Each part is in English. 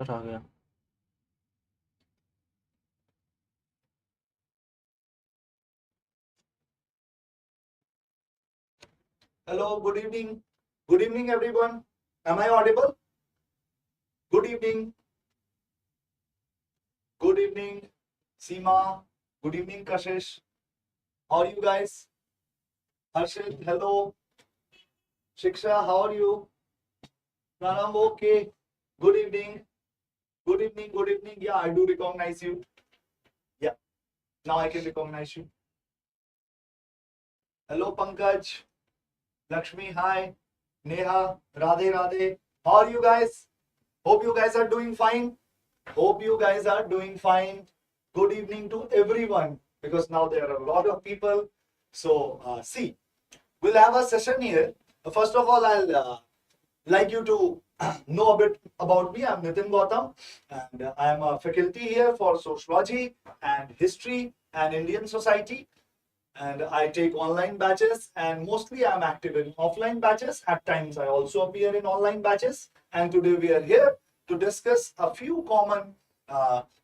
पर आ गया। Hello, good evening. Good evening, everyone. Am I audible? Good evening. Good evening, Seema. Good evening, Kashish. How are you guys? Harshit, hello. Shiksha, how are you? Pranam, okay. Good evening. Good evening. Good evening. Yeah, I do recognize you. Yeah, now I can recognize you. Hello, Pankaj. Lakshmi, hi. Neha, Radhe, Radhe. How are you guys? Hope you guys are doing fine. Hope you guys are doing fine. Good evening to everyone, because now there are a lot of people. So, see, we'll have a session here. First of all, I'll like you to know a bit about me. I'm Nitin Gautam, and I am a faculty here for sociology and history and Indian society. And I take online batches, and mostly I'm active in offline batches. At times, I also appear in online batches. And today we are here to discuss a few common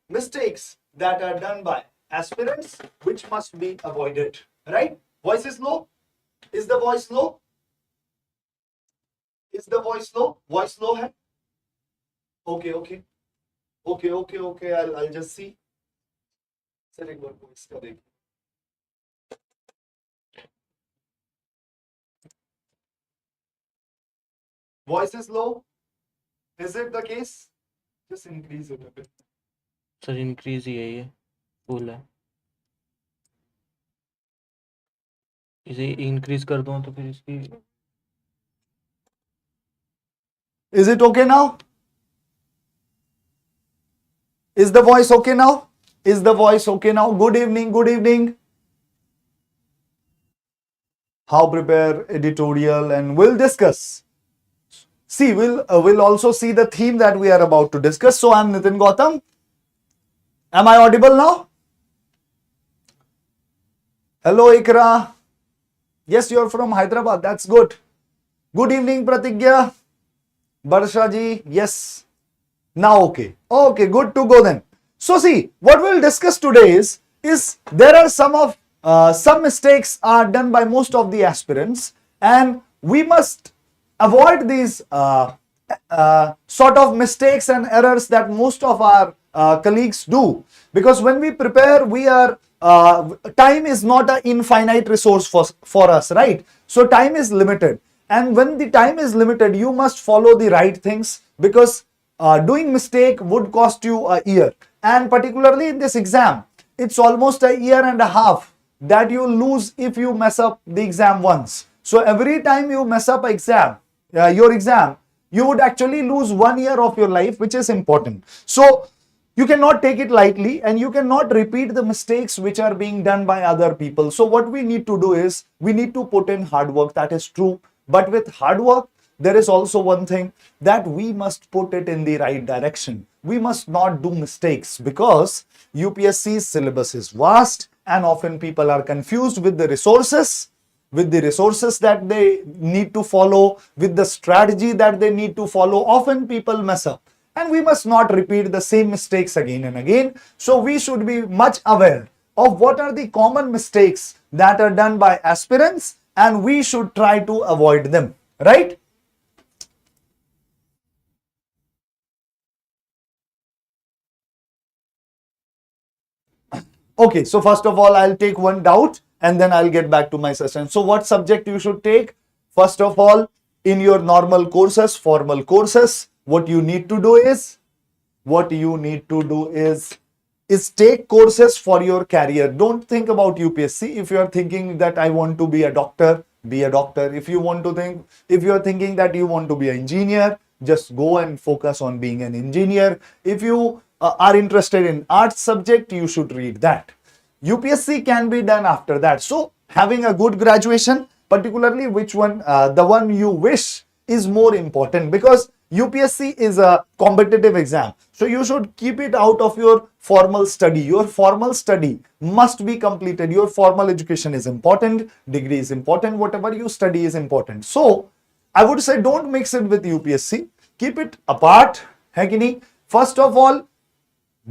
mistakes that are done by aspirants, which must be avoided. Right? Voice is low. Is the voice low? Is the voice low? Voice low hai? Okay, okay. Okay. I'll just see. Sir, एक बार voice का देखिए. Voice is low. Is it the case? Just increase it a bit. Sir increase ही है, ये full है। इसे increase कर दूं तो फिर इसकी Is it okay now? Is the voice okay now? Is the voice okay now? Good evening, good evening. How prepare editorial, and we'll discuss. See, we'll also see the theme that we are about to discuss. So I'm Nitin Gautam. Am I audible now? Hello, Ikra. Yes, you're from Hyderabad. That's good. Good evening, Pratigya. Barsha ji. Yes. Now okay. Okay, good to go then. So see, what we'll discuss today is there are some mistakes are done by most of the aspirants, and we must avoid these sort of mistakes and errors that most of our colleagues do, because when we prepare, we are time is not an infinite resource for us, right? So time is limited, and when the time is limited, you must follow the right things, because doing mistake would cost you a year, and particularly in this exam, it's almost a year and a half that you lose if you mess up the exam once. So every time you mess up your exam, you would actually lose 1 year of your life, which is important. So you cannot take it lightly, and you cannot repeat the mistakes which are being done by other people. So what we need to do is we need to put in hard work. That is true. But with hard work, there is also one thing, that we must put it in the right direction. We must not do mistakes, because UPSC's syllabus is vast, and often people are confused with the resources that they need to follow, with the strategy that they need to follow. Often people mess up, and we must not repeat the same mistakes again and again. So we should be much aware of what are the common mistakes that are done by aspirants, and we should try to avoid them, right? Okay, so first of all, I'll take one doubt, and then I'll get back to my session. So what subject you should take? First of all, in your normal courses, formal courses, what you need to do is take courses for your career. Don't think about UPSC. If you are thinking that I want to be a doctor, be a doctor. If you are thinking that you want to be an engineer, just go and focus on being an engineer. If you are interested in arts subject, you should read that. UPSC can be done after that. So having a good graduation, particularly which one, the one you wish, is more important, because UPSC is a competitive exam. So you should keep it out of your formal study. Your formal study must be completed. Your formal education is important, degree is important, whatever you study is important. So I would say don't mix it with UPSC. Keep it apart. है कि नहीं? First of all,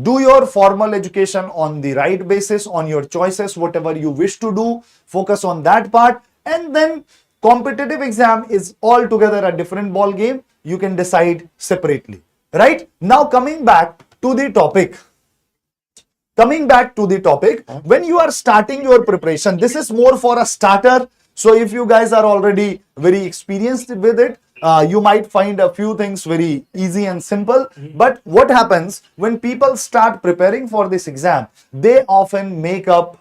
do your formal education on the right basis, on your choices, whatever you wish to do, focus on that part. And then competitive exam is altogether a different ball game. You can decide separately, right? Now coming back to the topic. When you are starting your preparation, this is more for a starter. So if you guys are already very experienced with it, you might find a few things very easy and simple. But what happens when people start preparing for this exam, they often make up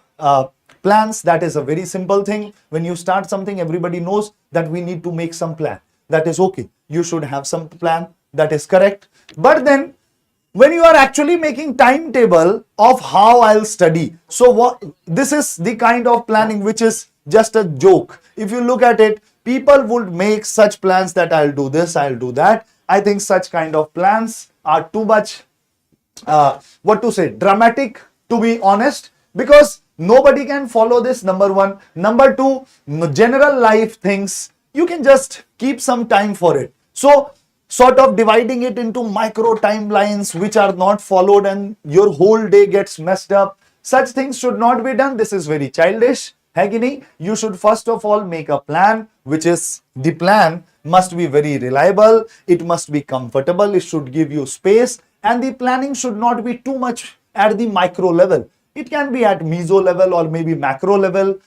plans. That is a very simple thing. When you start something, everybody knows that we need to make some plan. That is okay. You should have some plan. That is correct. But then when you are actually making timetable of how I'll study, so this is the kind of planning which is just a joke. If you look at it, people would make such plans that I'll do this, I'll do that. I think such kind of plans are too much, dramatic, to be honest, because nobody can follow this, number one. Number two, general life things, you can just keep some time for it. So sort of dividing it into micro timelines which are not followed and your whole day gets messed up. Such things should not be done. This is very childish. You should first of all make a plan, which is the plan must be very reliable. It must be comfortable. It should give you space, and the planning should not be too much at the micro level. It can be at meso level or maybe macro level.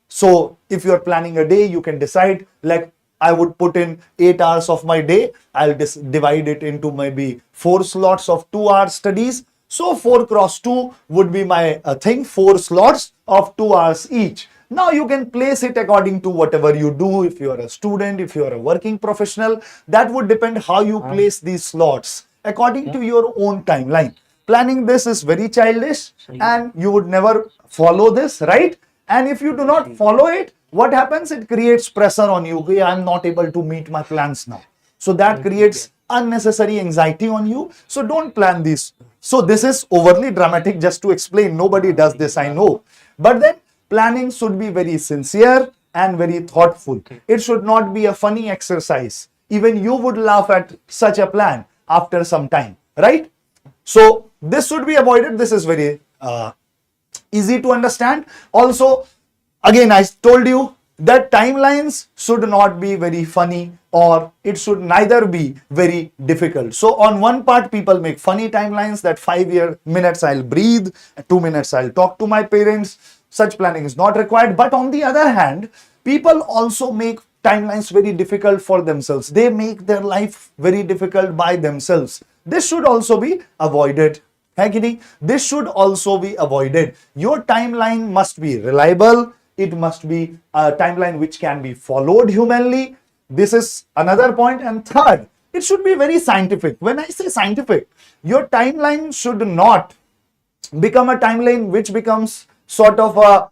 So if you're planning a day, you can decide, like, I would put in 8 hours of my day. I'll divide it into maybe 4 slots of 2 hour studies. So 4 cross 2 would be my thing, 4 slots of 2 hours each. Now you can place it according to whatever you do. If you are a student, if you are a working professional, that would depend how you place these slots according to your own timeline. Planning this is very childish and you would never follow this, right? And if you do not follow it, what happens? It creates pressure on you. Okay, I'm not able to meet my plans now. So that creates unnecessary anxiety on you. So don't plan this. So this is overly dramatic just to explain. Nobody does this, I know. But then planning should be very sincere and very thoughtful. It should not be a funny exercise. Even you would laugh at such a plan after some time, right? So this should be avoided. This is very easy to understand. Also, again, I told you that timelines should not be very funny, or it should neither be very difficult. So on one part, people make funny timelines that 5 minutes I'll breathe, 2 minutes I'll talk to my parents. Such planning is not required. But on the other hand, people also make timelines very difficult for themselves. They make their life very difficult by themselves. This should also be avoided. This should also be avoided. Your timeline must be reliable. It must be a timeline which can be followed humanly. This is another point. And third, it should be very scientific. When I say scientific, your timeline should not become a timeline which becomes sort of a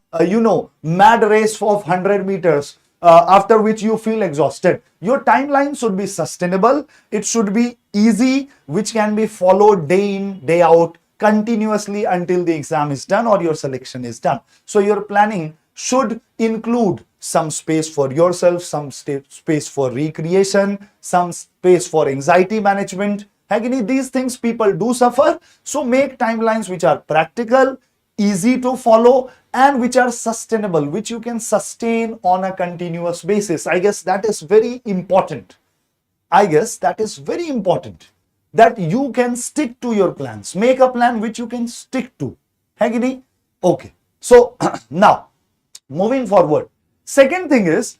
mad race of 100 meters, after which you feel exhausted. Your timeline should be sustainable. It should be easy, which can be followed day in, day out, continuously until the exam is done or your selection is done. So your planning should include some space for yourself, some space for recreation, some space for anxiety management. These things people do suffer. So make timelines which are practical, easy to follow, and which are sustainable, which you can sustain on a continuous basis. I guess that is very important. That you can stick to your plans. Make a plan which you can stick to. Okay. So now, moving forward. Second thing is,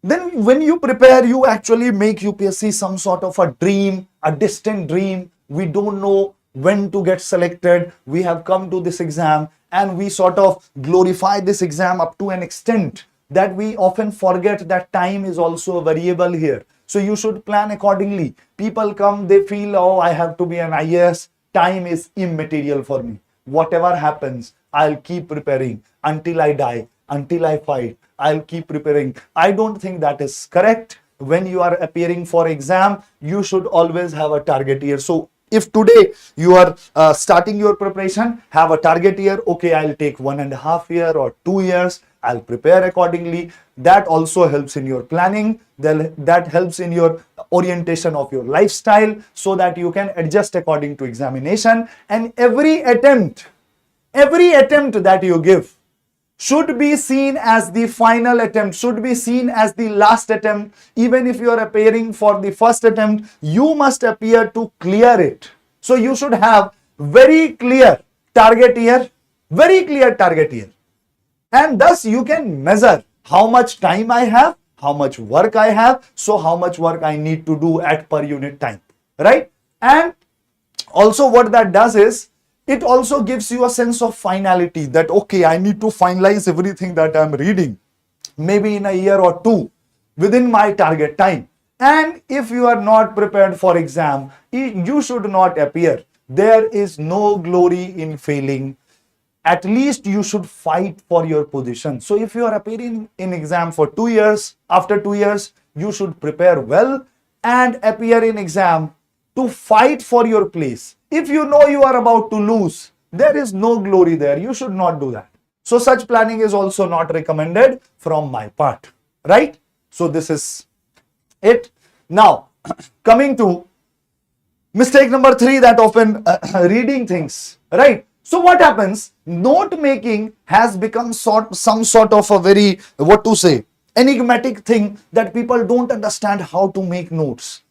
then when you prepare, you actually make UPSC some sort of a dream, a distant dream. We don't know when to get selected. We have come to this exam and we sort of glorify this exam up to an extent that we often forget that time is also a variable here. So you should plan accordingly. People come, they feel, oh, I have to be an IAS. Time is immaterial for me. Whatever happens, I'll keep preparing until I die, until I fight. I'll keep preparing. I don't think that is correct. When you are appearing for exam, you should always have a target year. So if today you are starting your preparation, have a target year. Okay, I'll take 1.5 years or 2 years. I'll prepare accordingly. That also helps in your planning. That helps in your orientation of your lifestyle so that you can adjust according to examination. And every attempt that you give should be seen as the final attempt, should be seen as the last attempt. Even if you are appearing for the first attempt, you must appear to clear it. So you should have very clear target here, very clear target here. And thus you can measure how much time I have, how much work I have, so how much work I need to do at per unit time, right? And also what that does is, it also gives you a sense of finality that, okay, I need to finalize everything that I'm reading, maybe in a year or two, within my target time. And if you are not prepared for exam, you should not appear. There is no glory in failing. At least you should fight for your position. So if you are appearing in exam for 2 years, after 2 years, you should prepare well and appear in exam to fight for your place. If you know you are about to lose, there is no glory there. You should not do that. So such planning is also not recommended from my part, right? So this is it. Now, coming to mistake number 3, that often reading things, right? So what happens? Note making has become some sort of a very, enigmatic thing that people don't understand how to make notes.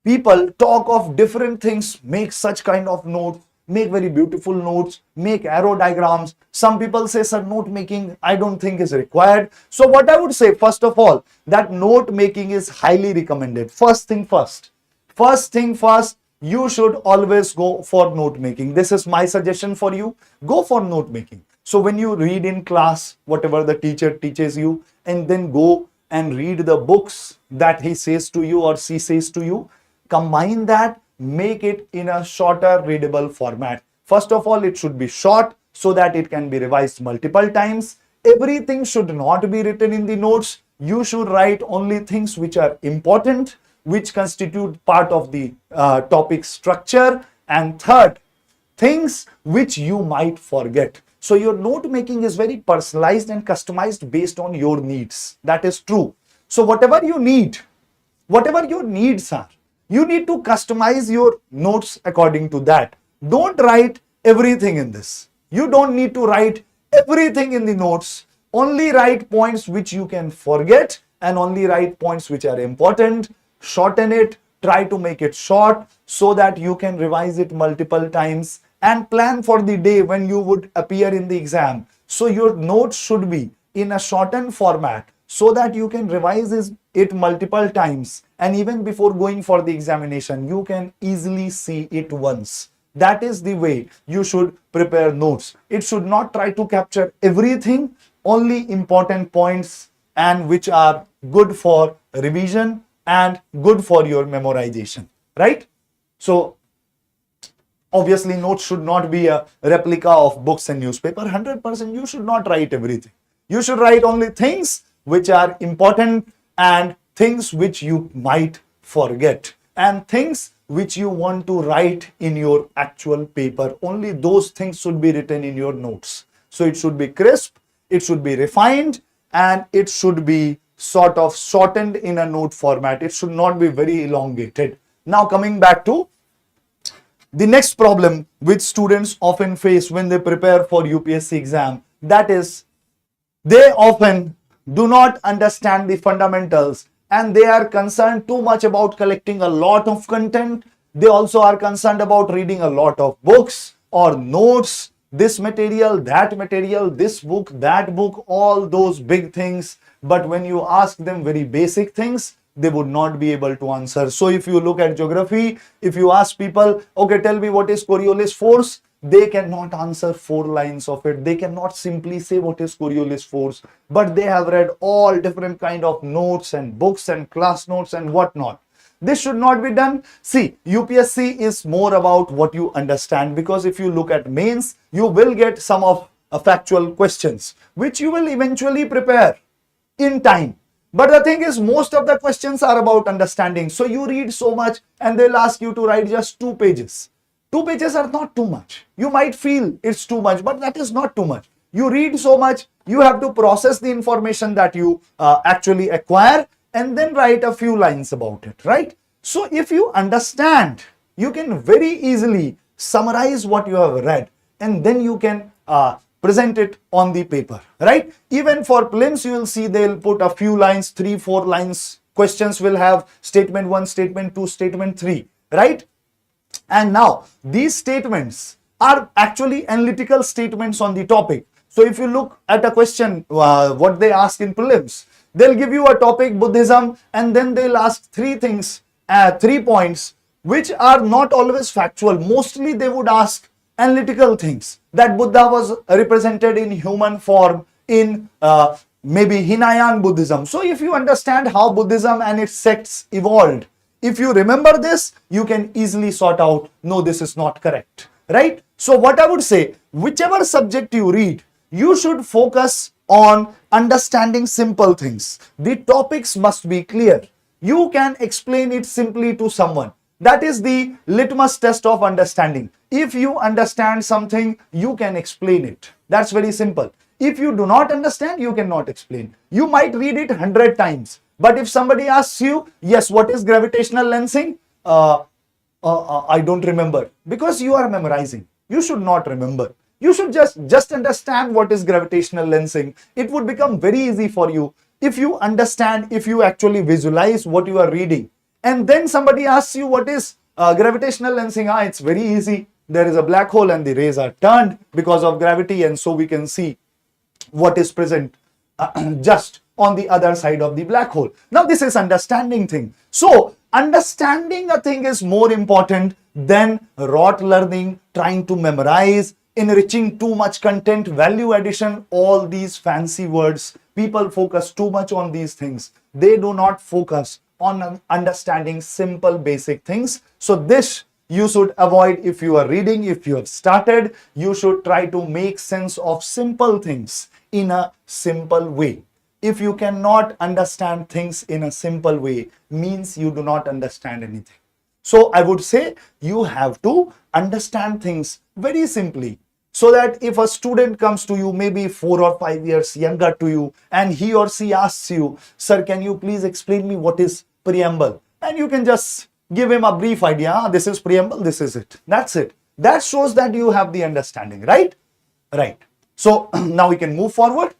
People talk of different things, make such kind of notes, make very beautiful notes, make arrow diagrams. Some people say, sir, note making I don't think is required. So what I would say, first of all, that note making is highly recommended. First thing first, you should always go for note making. This is my suggestion for you. Go for note making. So when you read in class, whatever the teacher teaches you, and then go and read the books that he says to you or she says to you, combine that, make it in a shorter readable format. First of all, it should be short so that it can be revised multiple times. Everything should not be written in the notes. You should write only things which are important, which constitute part of the topic structure. And third, things which you might forget. So your note making is very personalized and customized based on your needs. That is true. So whatever you need, whatever your needs are, you need to customize your notes according to that. Don't write everything in this. You don't need to write everything in the notes. Only write points which you can forget and only write points which are important. Shorten it, try to make it short so that you can revise it multiple times and plan for the day when you would appear in the exam. So your notes should be in a shortened format so that you can revise it multiple times, and even before going for the examination, you can easily see it once. That is the way you should prepare notes. It should not try to capture everything, only important points and which are good for revision and good for your memorization, right? So obviously notes should not be a replica of books and newspaper. 100% you should not write everything. You should write only things which are important and things which you might forget and things which you want to write in your actual paper. Only those things should be written in your notes. So it should be crisp, it should be refined, and it should be sort of shortened in a note format. It should not be very elongated. Now coming back to the next problem which students often face when they prepare for UPSC exam, that is, they often do not understand the fundamentals and they are concerned too much about collecting a lot of content. They also are concerned about reading a lot of books or notes, this material, this book, that book, all those big things. But when you ask them very basic things, they would not be able to answer. So if you look at geography, if you ask people, okay, tell me what is Coriolis force, they cannot answer 4 lines of it. They cannot simply say what is Coriolis force, but they have read all different kind of notes and books and class notes and whatnot. This should not be done. See, UPSC is more about what you understand, because if you look at mains, you will get some of factual questions, which you will eventually prepare in time. But the thing is, most of the questions are about understanding. So you read so much and they'll ask you to write just 2 pages. 2 pages are not too much. You might feel it's too much, but that is not too much. You read so much You have to process the information that you actually acquire and then write a few lines about it, right? So if you understand, you can very easily summarize what you have read and then you can present it on the paper, right? Even for prelims, you will see they'll put a few lines, 3-4 lines. Questions will have statement 1, statement 2, statement 3, right? And now these statements are actually analytical statements on the topic. So if you look at a question, what they ask in prelims, they'll give you a topic, Buddhism, and then they'll ask 3 things, 3 points, which are not always factual. Mostly they would ask analytical things, that Buddha was represented in human form in maybe Hinayan Buddhism. So if you understand how Buddhism and its sects evolved, if you remember this, you can easily sort out, no, this is not correct, right? So what I would say, whichever subject you read, you should focus on understanding simple things. The topics must be clear. You can explain it simply to someone. That is the litmus test of understanding. If you understand something, you can explain it. That's very simple. If you do not understand, you cannot explain. You might read it 100 times. But if somebody asks you, yes, what is gravitational lensing? I don't remember. Because you are memorizing. You should not remember. You should just understand what is gravitational lensing. It would become very easy for you if you understand, if you actually visualize what you are reading. And then somebody asks you what is gravitational lensing. It's very easy. There is a black hole and the rays are turned because of gravity, and so we can see what is present just on the other side of the black hole. Now this is understanding thing. So understanding a thing is more important than rote learning, trying to memorize, enriching too much content, value addition, all these fancy words. People focus too much on these things. They do not focus on understanding simple basic things. So this you should avoid. If you are reading, if you have started, you should try to make sense of simple things in a simple way. If you cannot understand things in a simple way, means you do not understand anything. So I would say you have to understand things very simply, so that if a student comes to you, maybe 4 or 5 years younger to you, and he or she asks you, sir, can you please explain me what is preamble? And you can just give him a brief idea. This is preamble, this is it. That's it. That shows that you have the understanding, right? Right. So now we can move forward.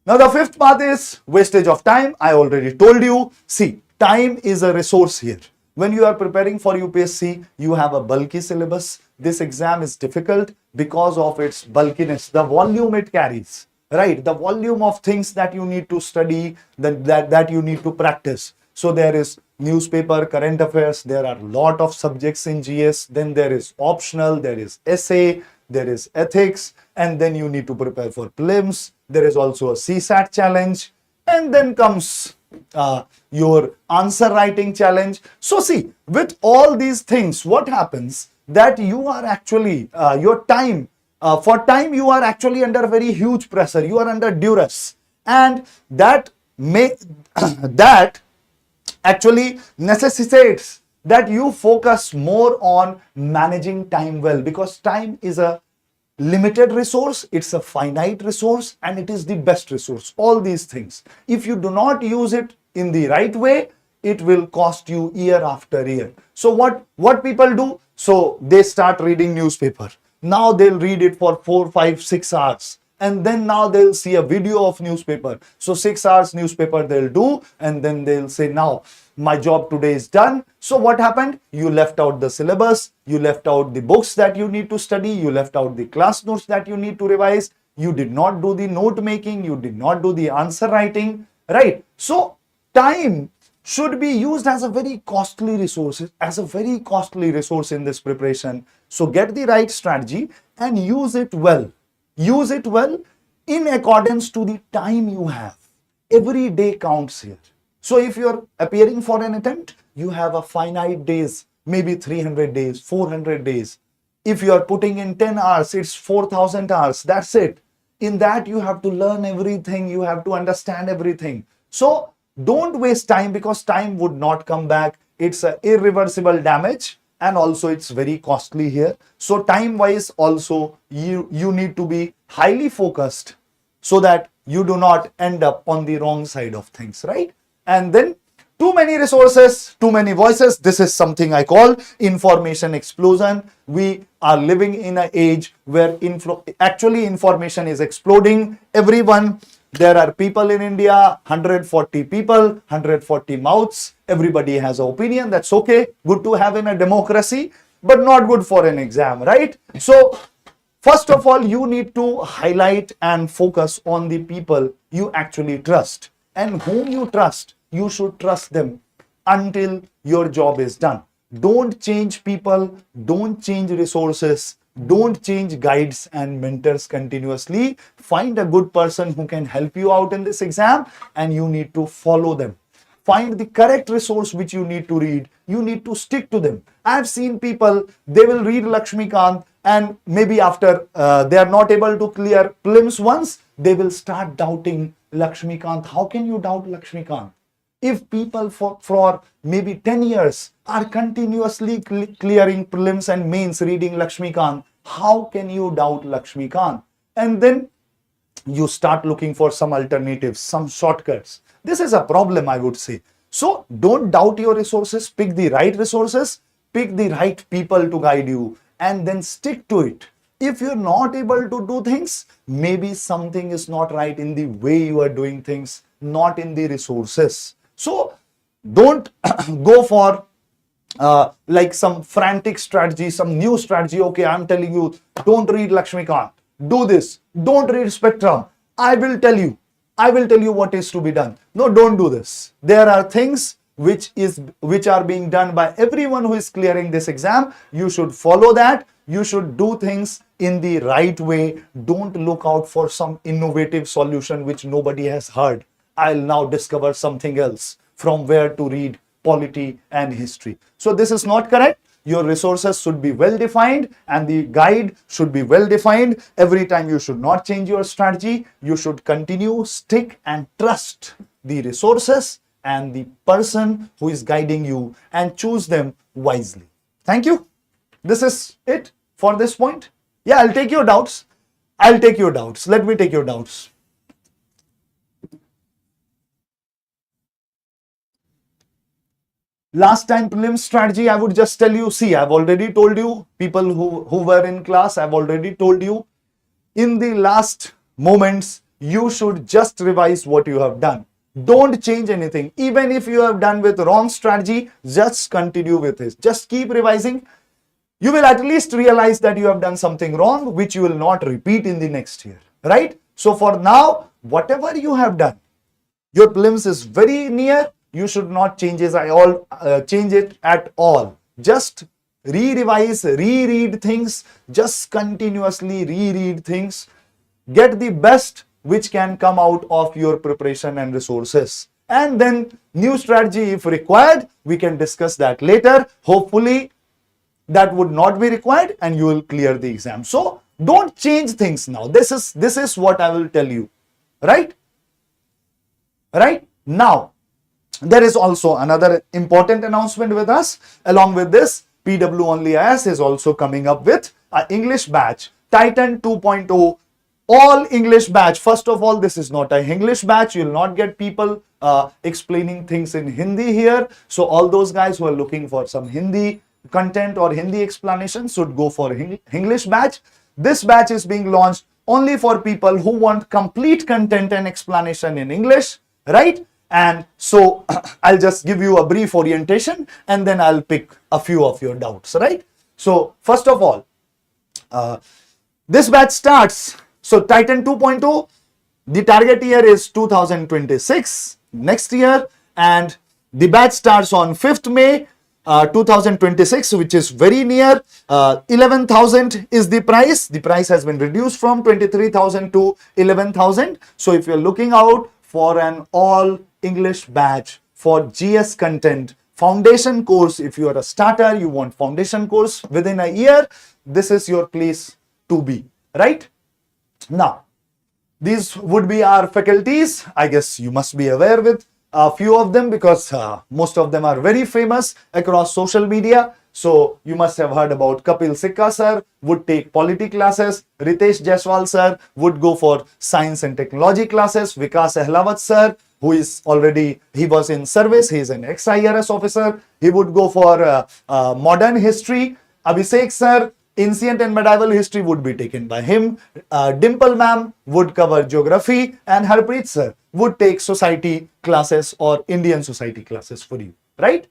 Now the fifth path is wastage of time. I already told you. See, time is a resource here. When you are preparing for UPSC, you have a bulky syllabus. This exam is difficult because of its bulkiness, the volume it carries, right? The volume of things that you need to study, that you need to practice. So there is newspaper, current affairs, there are a lot of subjects in GS, then there is optional, there is essay, there is ethics, and then you need to prepare for prelims. There is also a CSAT challenge, and then comes your answer writing challenge. So see, with all these things, what happens that you are actually, your time, for time you are actually under very huge pressure, you are under duress, and that that actually necessitates that you focus more on managing time well, because time is a limited resource, it's a finite resource, and it is the best resource. All these things, if you do not use it in the right way, it will cost you year after year. So what people do? So they start reading newspaper. Now they'll read it for 4, 5, 6 hours. And then now they'll see a video of newspaper. So 6 hours newspaper they'll do, and then they'll say, now my job today is done. So what happened? You left out the syllabus, you left out the books that you need to study, you left out the class notes that you need to revise, you did not do the note making, you did not do the answer writing, right? So time should be used as a very costly resource, in this preparation. So get the right strategy and use it well. Use it well in accordance to the time you have. Every day counts here. So if you're appearing for an attempt, you have a finite days, maybe 300 days, 400 days. If you are putting in 10 hours, it's 4,000 hours. That's it. In that, you have to learn everything. You have to understand everything. So don't waste time, because time would not come back. It's an irreversible damage. and also it's very costly here. So time wise also you need to be highly focused so that you do not end up on the wrong side of things, right? And then too many resources, too many voices. This is something I call information explosion. We are living in an age where actually information is exploding. Everyone, there are people in India, 140 people, 140 mouths. Everybody has an opinion. That's okay. Good to have in a democracy, but not good for an exam, right? So first of all, you need to highlight and focus on the people you actually trust, and whom you trust. You should trust them until your job is done. Don't change people, don't change resources, don't change guides and mentors continuously. Find a good person who can help you out in this exam, and you need to follow them. Find the correct resource which you need to read. You need to stick to them. I've seen people, they will read Lakshmikant, and maybe after they are not able to clear prelims once, they will start doubting Lakshmikant. How can you doubt Lakshmikant? If people for maybe 10 years are continuously clearing prelims and mains reading Lakshmikant, how can you doubt Lakshmikant? And then you start looking for some alternatives, some shortcuts. This is a problem, I would say. So don't doubt your resources, pick the right resources, pick the right people to guide you, and then stick to it. If you're not able to do things, maybe something is not right in the way you are doing things, not in the resources. So don't go for like some frantic strategy, some new strategy. Okay, I'm telling you, don't read Lakshmikant, do this, don't read Spectrum. I will tell you what is to be done. No, don't do this. There are things which are being done by everyone who is clearing this exam. You should follow that. You should do things in the right way. Don't look out for some innovative solution which nobody has heard. I'll now discover something else from where to read polity and history. So this is not correct. Your resources should be well defined and the guide should be well defined. Every time you should not change your strategy. You should continue, stick and trust the resources and the person who is guiding you, and choose them wisely. Thank you. This is it for this point. Yeah, I'll take your doubts. Let me take your doubts. Last time prelims strategy, I would just tell you, see, I've already told you, people who were in class, I've already told you, in the last moments, you should just revise what you have done. Don't change anything. Even if you have done with wrong strategy, just continue with it. Just keep revising. You will at least realize that you have done something wrong, which you will not repeat in the next year, right? So for now, whatever you have done, your prelims is very near. You should not change it at all. Just re-revise, reread things, just continuously reread things. Get the best which can come out of your preparation and resources. And then new strategy if required, we can discuss that later. Hopefully that would not be required and you will clear the exam. So don't change things now. This is what I will tell you, right? Right? Now, there is also another important announcement with us. Along with this, PW OnlyIAS is also coming up with an English batch, Titan 2.0, all English batch. First of all, this is not a English batch. You will not get people explaining things in Hindi here. So all those guys who are looking for some Hindi content or Hindi explanation should go for English batch. This batch is being launched only for people who want complete content and explanation in English, right? And so I'll just give you a brief orientation and then I'll pick a few of your doubts, right? So first of all, this batch starts. So Titan 2.0, the target year is 2026, next year, and the batch starts on 5th May 2026, which is very near. 11,000 is the price. The price has been reduced from 23,000 to 11,000. So if you're looking out for an all English batch for GS content, foundation course, if you are a starter, you want foundation course within a year, this is your place to be, right? Now, these would be our faculties. I guess you must be aware with a few of them because most of them are very famous across social media. So you must have heard about Kapil Sikka sir would take polity classes. Ritesh Jaiswal sir would go for science and technology classes. Vikas Ahlawat sir, who is already, he was in service, he is an ex-IRS officer. He would go for modern history. Abhishek sir, ancient and medieval history would be taken by him. Dimple ma'am would cover geography, and Harpreet sir would take society classes or Indian society classes for you, right?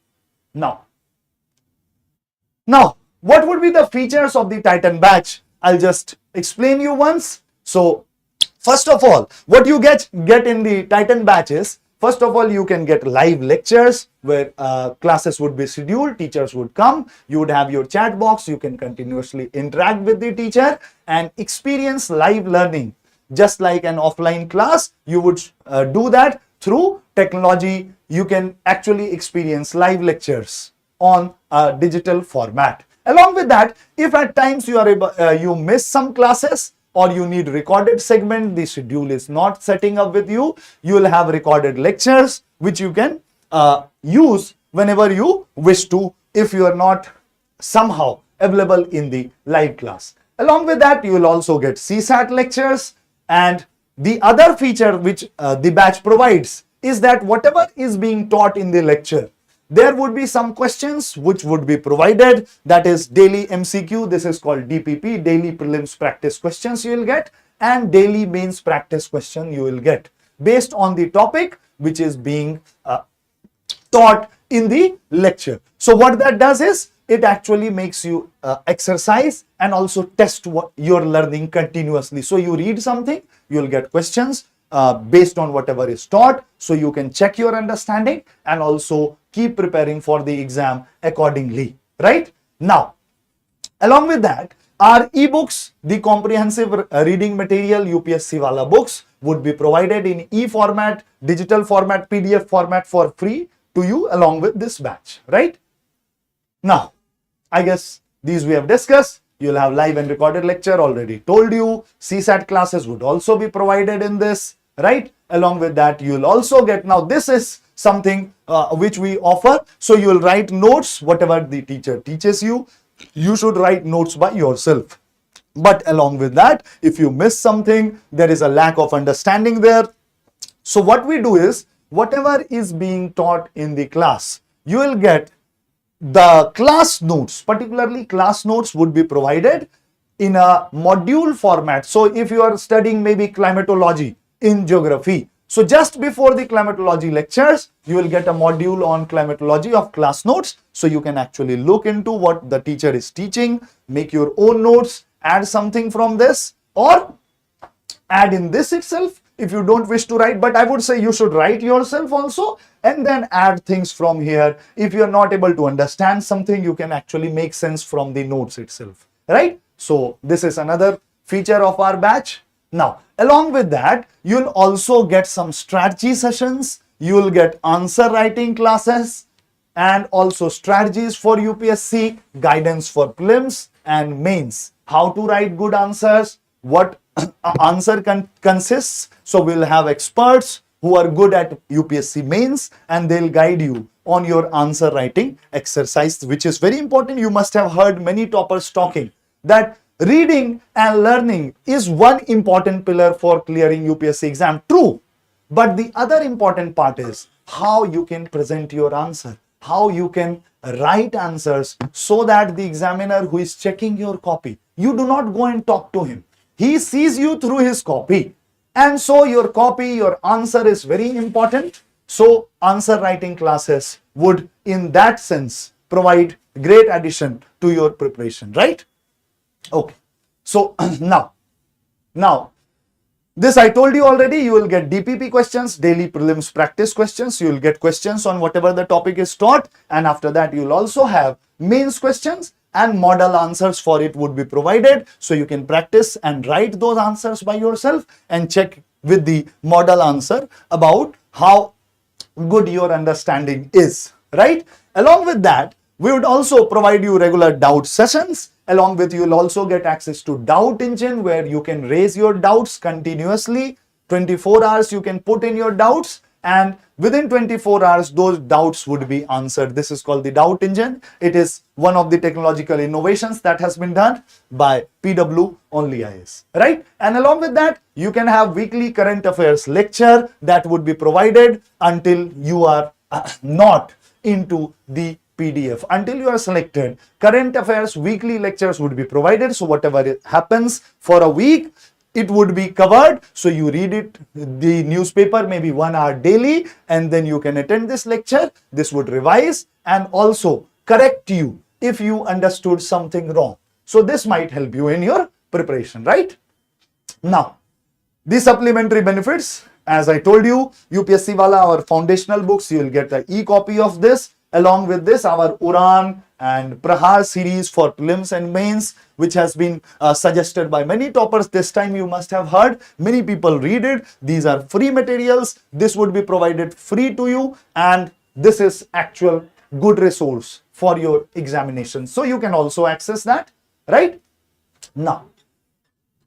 Now, what would be the features of the Titan batch? I'll just explain you once. So, first of all, what you get in the Titan batch is, first of all, you can get live lectures where classes would be scheduled, teachers would come, you would have your chat box, you can continuously interact with the teacher and experience live learning. Just like an offline class, you would do that through technology. You can actually experience live lectures on a digital format. Along with that, if at times you are able, you miss some classes, or you need recorded segment, the schedule is not setting up with you, you will have recorded lectures which you can use whenever you wish to, if you are not somehow available in the live class. Along with that, you will also get CSAT lectures, and the other feature which the batch provides is that whatever is being taught in the lecture, there would be some questions which would be provided, that is daily MCQ, this is called DPP, daily prelims practice questions you will get, and daily mains practice question you will get based on the topic which is being taught in the lecture. So what that does is, it actually makes you exercise and also test what you're learning continuously. So you read something, you'll get questions based on whatever is taught, so you can check your understanding and also keep preparing for the exam accordingly, right? Now, along with that, our ebooks, the comprehensive reading material UPSC Wala books would be provided in e-format, digital format, PDF format for free to you along with this batch, right? Now, I guess these we have discussed. You'll have live and recorded lecture, already told you. CSAT classes would also be provided in this, right? Along with that, you'll also get, now this is something which we offer. So you will write notes, whatever the teacher teaches you, you should write notes by yourself. But along with that, if you miss something, there is a lack of understanding there. So what we do is, whatever is being taught in the class, you will get the class notes, particularly class notes would be provided in a module format. So if you are studying maybe climatology in geography, so just before the climatology lectures, you will get a module on climatology of class notes. So you can actually look into what the teacher is teaching, make your own notes, add something from this, or add in this itself if you don't wish to write. But I would say you should write yourself also and then add things from here. If you are not able to understand something, you can actually make sense from the notes itself, right? So this is another feature of our batch. Now, along with that, you'll also get some strategy sessions, you will get answer writing classes, and also strategies for UPSC, guidance for prelims and mains, how to write good answers, what answer consists. So we'll have experts who are good at UPSC mains and they'll guide you on your answer writing exercise, which is very important. You must have heard many toppers talking that reading and learning is one important pillar for clearing UPSC exam. True, but the other important part is how you can present your answer, how you can write answers so that the examiner who is checking your copy, you do not go and talk to him. He sees you through his copy. And so your copy, your answer is very important. So answer writing classes would in that sense provide great addition to your preparation, right? Okay. So now this I told you already, you will get DPP questions, daily prelims practice questions. You will get questions on whatever the topic is taught. And after that, you will also have mains questions and model answers for it would be provided. So you can practice and write those answers by yourself and check with the model answer about how good your understanding is, right? Along with that, we would also provide you regular doubt sessions. Along with, you will also get access to doubt engine where you can raise your doubts continuously. 24 hours you can put in your doubts and within 24 hours those doubts would be answered. This is called the doubt engine. It is one of the technological innovations that has been done by PW OnlyIAS, right? And along with that, you can have weekly current affairs lecture that would be provided until you are not into the PDF. Until you are selected, current affairs weekly lectures would be provided. So whatever happens for a week, it would be covered. So you read it, the newspaper, maybe 1 hour daily, and then you can attend this lecture. This would revise and also correct you if you understood something wrong. So this might help you in your preparation, right? Now, the supplementary benefits, as I told you, UPSC Wala, our foundational books, you will get an e-copy of this. Along with this, our Uran and Prahar series for prelims and mains, which has been suggested by many toppers. This time you must have heard, many people read it. These are free materials. This would be provided free to you, and this is actual good resource for your examination. So you can also access that, right? Now,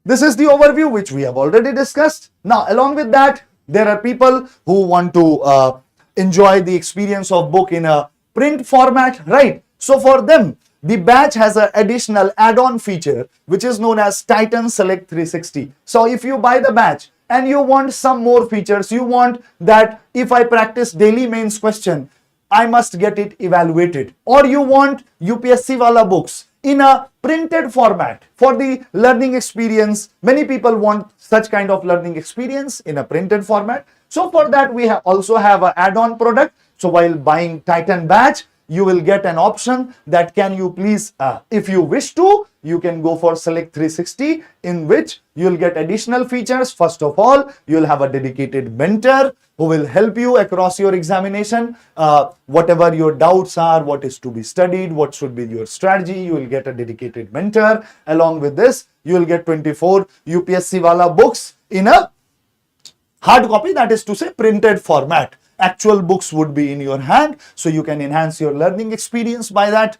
this is the overview which we have already discussed. Now, along with that, there are people who want to enjoy the experience of book in a print format, right? So for them, the batch has an additional add-on feature which is known as Titan Select 360. So if you buy the batch and you want some more features, you want that if I practice daily mains question, I must get it evaluated, or you want UPSC Wala books in a printed format for the learning experience. Many people want such kind of learning experience in a printed format. So for that, we also have an add-on product. So while buying Titan batch, you will get an option that can you please, if you wish to, you can go for Select 360, in which you will get additional features. First of all, you will have a dedicated mentor who will help you across your examination. Whatever your doubts are, what is to be studied, what should be your strategy, you will get a dedicated mentor. Along with this, you will get 24 UPSC Wala books in a hard copy, that is to say printed format. Actual books would be in your hand, so you can enhance your learning experience by that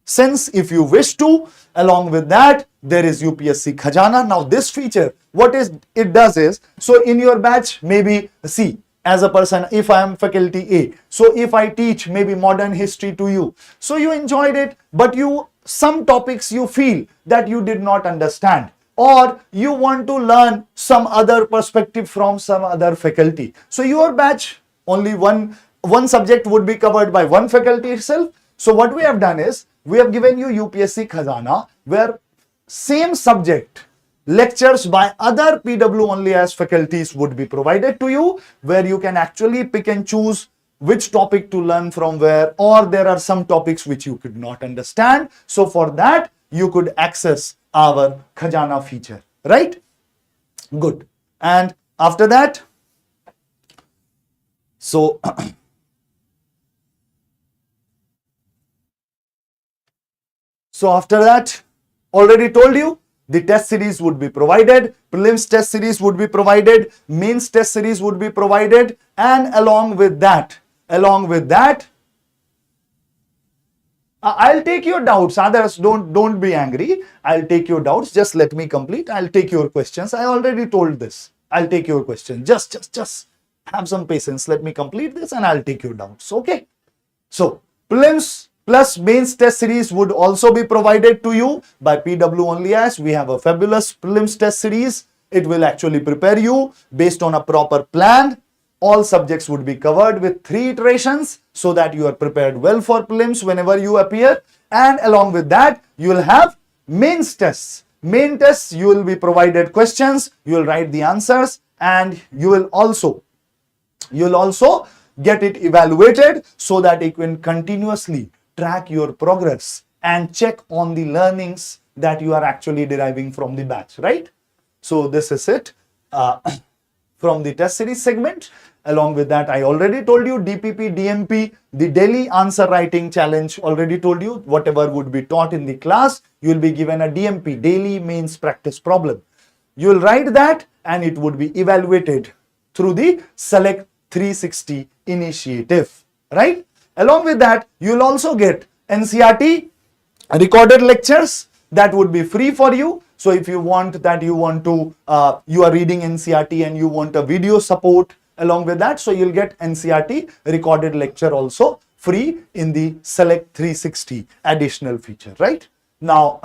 sense if you wish to. Along with that, there is UPSC Khajana. Now this feature, what is it does is, so in your batch, maybe see, as a person, if I am faculty A, so if I teach maybe modern history to you, so you enjoyed it, but some topics you feel that you did not understand, or you want to learn some other perspective from some other faculty. So your batch, only one subject would be covered by one faculty itself. So what we have done is, we have given you UPSC Khazana, where same subject lectures by other PW OnlyIAS faculties would be provided to you, where you can actually pick and choose which topic to learn from where, or there are some topics which you could not understand. So for that, you could access our Khajana feature, right? Good. And after that, so after that, already told you, the test series would be provided, prelims test series would be provided, mains test series would be provided, and along with that, I'll take your doubts. Others, don't be angry. I'll take your doubts. Just let me complete. I'll take your questions. I already told this. I'll take your question. Just have some patience. Let me complete this and I'll take your doubts. Okay. So prelims plus mains test series would also be provided to you by PW OnlyIAS. We have a fabulous prelims test series. It will actually prepare you based on a proper plan. All subjects would be covered with 3 iterations so that you are prepared well for prelims whenever you appear. And along with that, you will have mains tests. Main tests, you will be provided questions, you will write the answers, and you will also get it evaluated so that you can continuously track your progress and check on the learnings that you are actually deriving from the batch, right? So this is it from the test series segment. Along with that, I already told you DPP, DMP, the daily answer writing challenge, already told you whatever would be taught in the class, you will be given a DMP, daily mains practice problem. You will write that and it would be evaluated through the Select 360 initiative, right? Along with that, you will also get NCERT recorded lectures that would be free for you. So if you want that, you are reading NCERT and you want a video support along with that. So you'll get NCERT recorded lecture also free in the Select 360 additional feature, right? Now,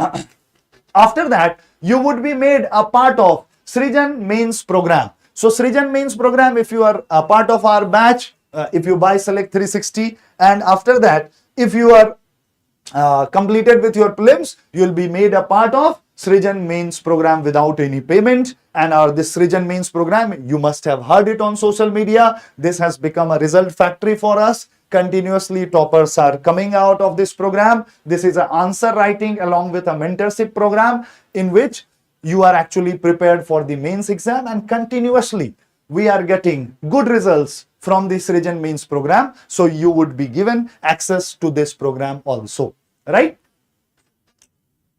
after that, you would be made a part of Srijan Mains program. So Srijan Mains program, if you are a part of our batch, if you buy Select 360, and after that, if you are completed with your prelims, you will be made a part of Srijan Mains program without any payment. And this Srijan Mains program, you must have heard it on social media. This has become a result factory for us. Continuously toppers are coming out of this program. This is an answer writing along with a mentorship program in which you are actually prepared for the mains exam, and continuously we are getting good results from the Srijan Mains program. So you would be given access to this program also, right?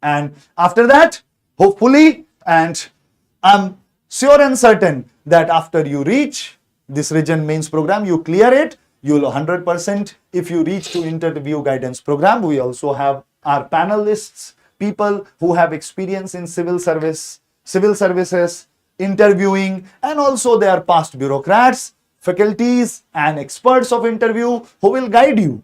And after that, hopefully, and I'm sure and certain that after you reach this Srijan Mains program, you clear it, you'll 100%. If you reach to interview guidance program, we also have our panelists, people who have experience in civil services, interviewing, and also they are past bureaucrats, faculties and experts of interview who will guide you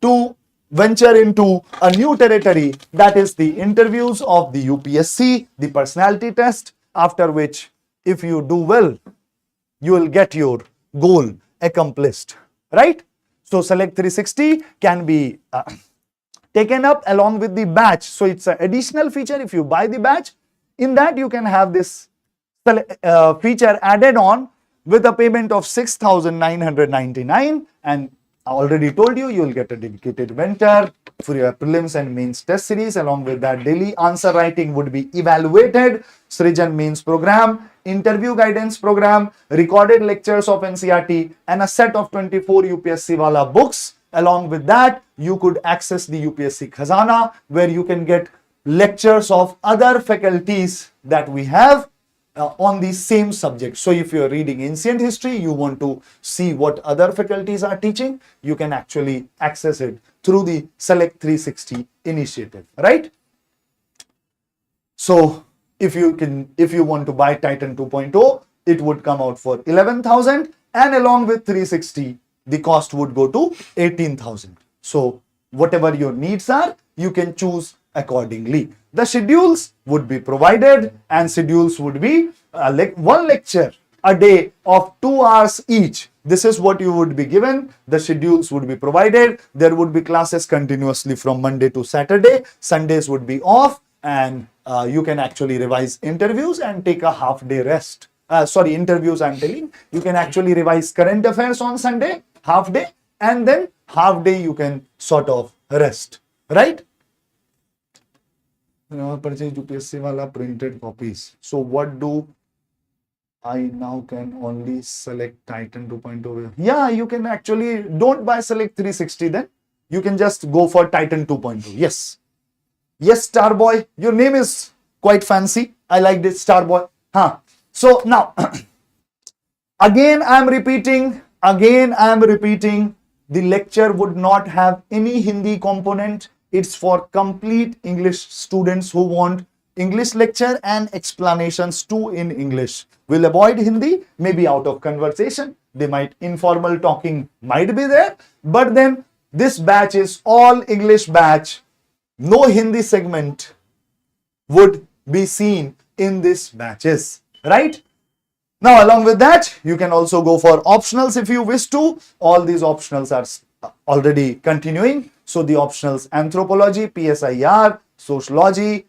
to venture into a new territory, that is the interviews of the UPSC, the personality test, after which if you do well, you will get your goal accomplished, right? So Select 360 can be taken up along with the batch. So it's an additional feature if you buy the batch. In that you can have this feature added on with a payment of 6,999, and I already told you, you will get a dedicated mentor for your prelims and mains test series. Along with that, daily answer writing would be evaluated, Srijan Mains program, interview guidance program, recorded lectures of NCERT, and a set of 24 UPSC Wala books. Along with that, you could access the UPSC Khazana, where you can get lectures of other faculties that we have on the same subject. So if you are reading ancient history, you want to see what other faculties are teaching, you can actually access it through the Select 360 initiative, right? So if you want to buy Titan 2.0, it would come out for 11,000, and along with 360, the cost would go to 18,000. So whatever your needs are, you can choose accordingly. The schedules would be provided, and schedules would be one lecture a day of 2 hours each. This is what you would be given. The schedules would be provided. There would be classes continuously from Monday to Saturday. Sundays would be off, and you can actually revise interviews and take a half day rest. Interviews I'm telling. You can actually revise current affairs on Sunday, half day, and then half day you can sort of rest, right? Purchase UPSC wala printed copies. So what do I now can only select Titan 2.0? Yeah, you can actually don't buy Select 360 then. You can just go for Titan 2.0. Yes. Yes, Starboy. Your name is quite fancy. I liked it, Starboy. So now, again I am repeating, the lecture would not have any Hindi component. It's for complete English students who want English lecture and explanations too in English. We'll avoid Hindi, maybe out of conversation. They might, informal talking might be there. But then this batch is all English batch. No Hindi segment would be seen in this batches, right? Now, along with that, you can also go for optionals if you wish to. All these optionals are already continuing. So the optionals: anthropology, PSIR, sociology,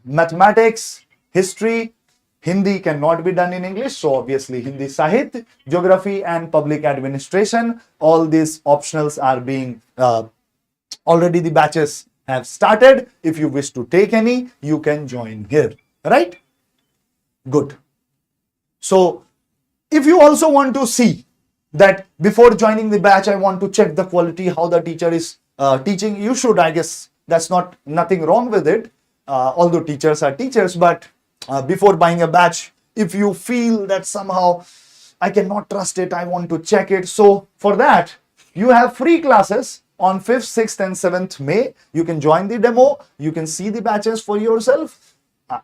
mathematics, history. Hindi cannot be done in English, so obviously Hindi Sahit, geography and public administration. All these optionals are being already the batches have started. If you wish to take any, you can join here, right? Good. So if you also want to see that before joining the batch, I want to check the quality, how the teacher is teaching, you should, I guess that's nothing wrong with it. Although teachers are teachers, but before buying a batch, if you feel that somehow I cannot trust it, I want to check it. So for that, you have free classes on 5th, 6th and 7th May. You can join the demo. You can see the batches for yourself.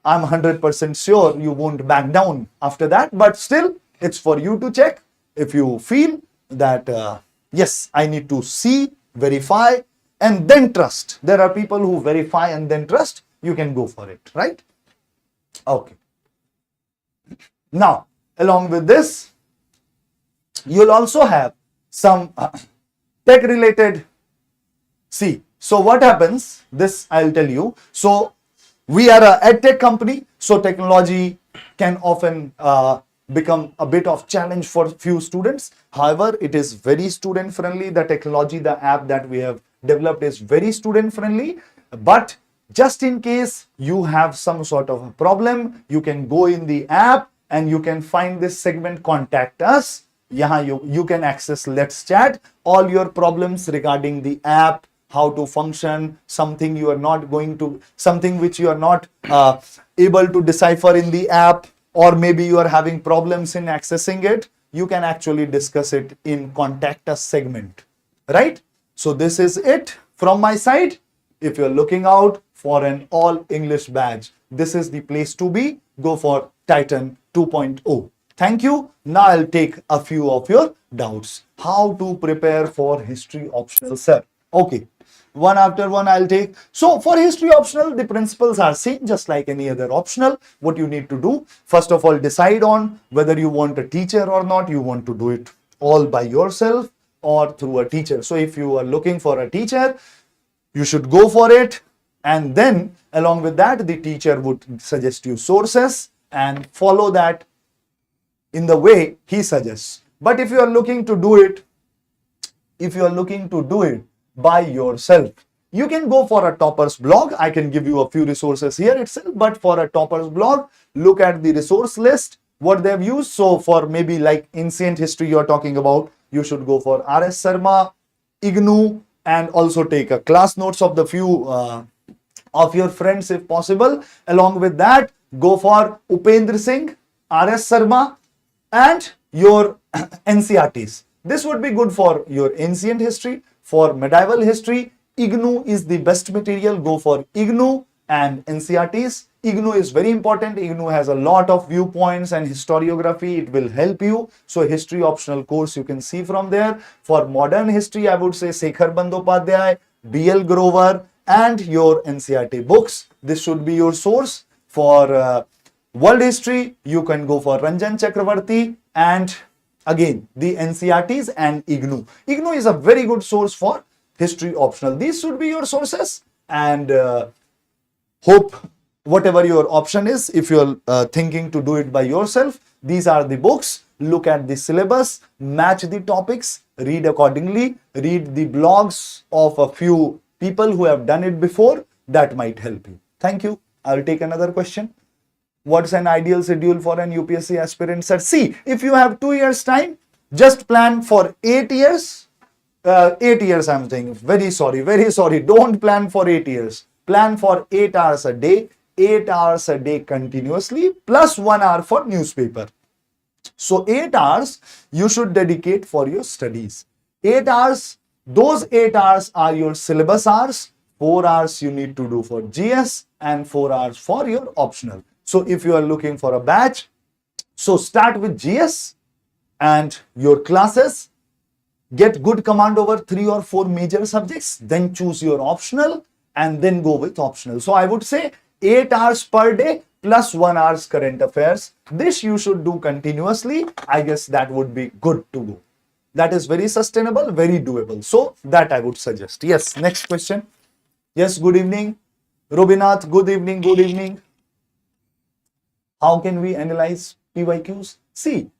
I'm 100% sure you won't back down after that, but still it's for you to check. if you feel that yes, I need to see, verify, and then trust. There are people who verify and then trust. You can go for it, right? Okay. Now, along with this, you'll also have some tech related. See, so what happens? This I'll tell you. So we are a edtech company, so technology can often become a bit of challenge for few students. However, it is very student friendly. The technology, the app that we have developed is very student friendly. But just in case you have some sort of a problem, you can go in the app and you can find this segment, contact us. Yeah, you can access Let's Chat, all your problems regarding the app, how to function, something you are not going to, something which you are not able to decipher in the app, or maybe you are having problems in accessing it, you can actually discuss it in contact us segment, right? So this is it from my side. If you're looking out for an all English badge, this is the place to be. Go for Titan 2.0. Thank you. Now I'll take a few of your doubts. How to prepare for history optional, sir? Okay. One after one I'll take. So for history optional, the principles are same, just like any other optional. What you need to do, first of all, decide on whether you want a teacher or not. You want to do it all by yourself or through a teacher. So if you are looking for a teacher, you should go for it. And then along with that, the teacher would suggest you sources and follow that in the way he suggests. But if you are looking to do it, by yourself, you can go for a topper's blog. I can give you a few resources here itself, but for a topper's blog, look at the resource list, what they've used. So for maybe like ancient history you're talking about, you should go for R.S. Sharma, IGNOU, and also take a class notes of the few of your friends if possible. Along with that, go for Upendra Singh, R.S. Sharma, and your NCRTs. This would be good for your ancient history. For medieval history, IGNOU is the best material. Go for IGNOU and NCRTs. IGNOU is very important. IGNOU has a lot of viewpoints and historiography. It will help you. So history optional course you can see from there. For modern history, I would say Sekhar Bandyopadhyay, B.L. Grover, and your NCRT books. This should be your source. For world history, you can go for Ranjan Chakravarti and again the NCRTs and IGNOU. IGNOU is a very good source for history optional. These should be your sources, and hope whatever your option is, if you're thinking to do it by yourself, these are the books. Look at the syllabus, match the topics, read accordingly, read the blogs of a few people who have done it before. That might help you. Thank you. I'll take another question. What's an ideal schedule for an UPSC aspirant, sir? See, if you have 2 years time, just plan for 8 years. 8 years I'm saying, very sorry. Don't plan for 8 years. Plan for 8 hours a day, 8 hours a day continuously, plus 1 hour for newspaper. So 8 hours you should dedicate for your studies. 8 hours, those 8 hours are your syllabus hours. 4 hours you need to do for GS and 4 hours for your optional. So if you are looking for a batch, so start with GS and your classes, get good command over 3 or 4 major subjects, then choose your optional and then go with optional. So I would say 8 hours per day plus 1 hour's current affairs. This you should do continuously. I guess that would be good to go. That is very sustainable, very doable. So that I would suggest. Yes, next question. Yes, good evening. Robinath, good evening. How can we analyze PYQs? See,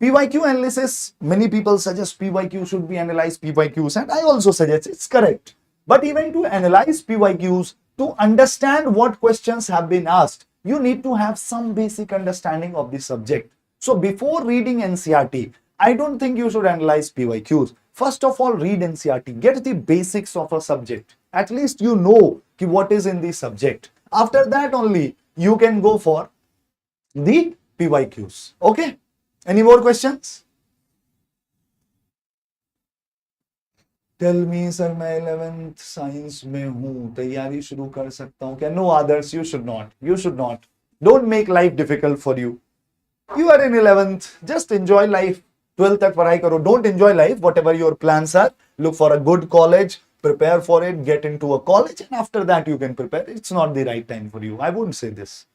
PYQ analysis, many people suggest PYQ should be analyzed, PYQs, and I also suggest it's correct. But even to analyze PYQs, to understand what questions have been asked, you need to have some basic understanding of the subject. So before reading NCRT, I don't think you should analyze PYQs. First of all, read NCRT, get the basics of a subject. At least you know what is in the subject. After that only, you can go for the PYQs. Okay? Any more questions? Tell me, sir, मैं 11th science में हूँ, तैयारी शुरू कर सकता हूँ क्या? No, others, you should not. You should not. Don't make life difficult for you. You are in 11th. Just enjoy life. 12th तक पढ़ाई करो. Don't enjoy life. Whatever your plans are, look for a good college, prepare for it, get into a college, and after that you can prepare. It's not the right time for you. I wouldn't say this.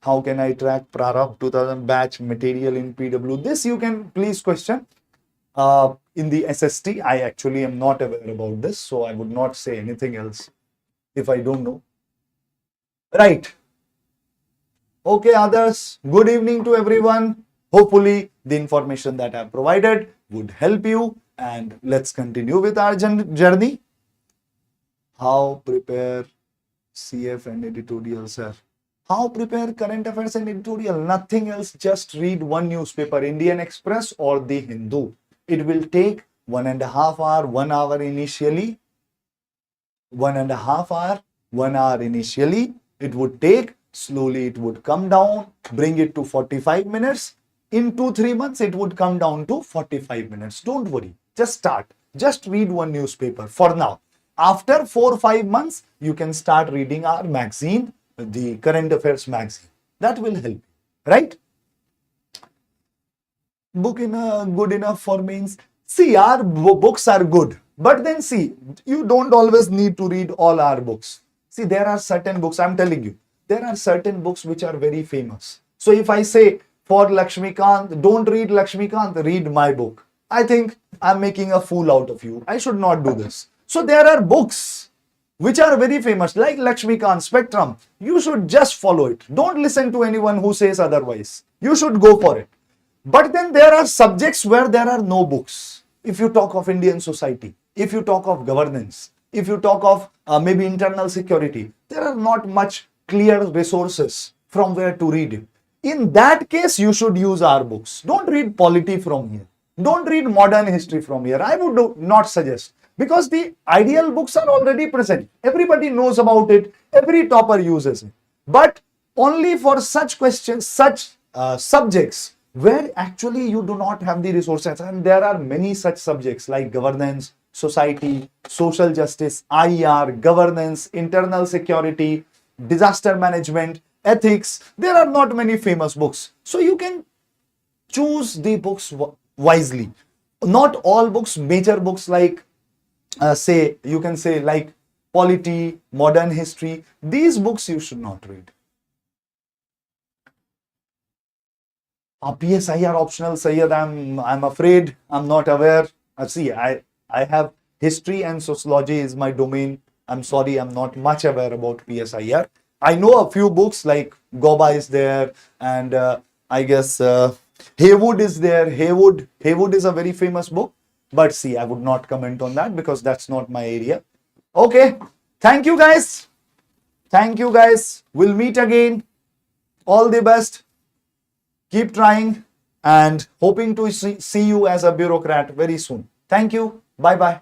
How can I track Prarabh 2000 batch material in PW? This you can please question in the SST. I actually am not aware about this, so I would not say anything else if I don't know. Right. Okay, others. Good evening to everyone. Hopefully, the information that I have provided would help you. And let's continue with our journey. How prepare CF and editorial, sir? How prepare current affairs and editorial? Nothing else. Just read one newspaper, Indian Express or the Hindu. It will take 1.5 hours, 1 hour initially. 1.5 hours, 1 hour initially. It would take. Slowly it would come down, bring it to 45 minutes. In 2-3 months, it would come down to 45 minutes. Don't worry. Just start. Just read one newspaper for now. After 4-5 months, you can start reading our magazine, the current affairs magazine. That will help you, right? Book good enough for means. See, our books are good. But then see, you don't always need to read all our books. See, there are certain books, I'm telling you, there are certain books which are very famous. So if I say for Lakshmikant, don't read Lakshmikant, read my book. I think I'm making a fool out of you. I should not do this. So there are books which are very famous like Lakshmikant, Spectrum. You should just follow it. Don't listen to anyone who says otherwise. You should go for it. But then there are subjects where there are no books. If you talk of Indian society, if you talk of governance, if you talk of maybe internal security, there are not much clear resources from where to read it. In that case, you should use our books. Don't read polity from here. Don't read modern history from here. I would not suggest, because the ideal books are already present. Everybody knows about it. Every topper uses it. But only for such questions, such subjects where actually you do not have the resources. And there are many such subjects like governance, society, social justice, IR, governance, internal security, disaster management, ethics. There are not many famous books. So you can choose the books wisely. Not all books, major books like you can say like polity, modern history, these books you should not read. PSIR optional, Sayyid, I'm afraid I'm not aware. See, I have history and sociology is my domain. I'm sorry, I'm not much aware about PSIR. I know a few books like Goba is there, and I guess Haywood is there. Haywood is a very famous book. But see, I would not comment on that because that's not my area. Okay. Thank you, guys. Thank you, guys. We'll meet again. All the best. Keep trying and hoping to see you as a bureaucrat very soon. Thank you. Bye-bye.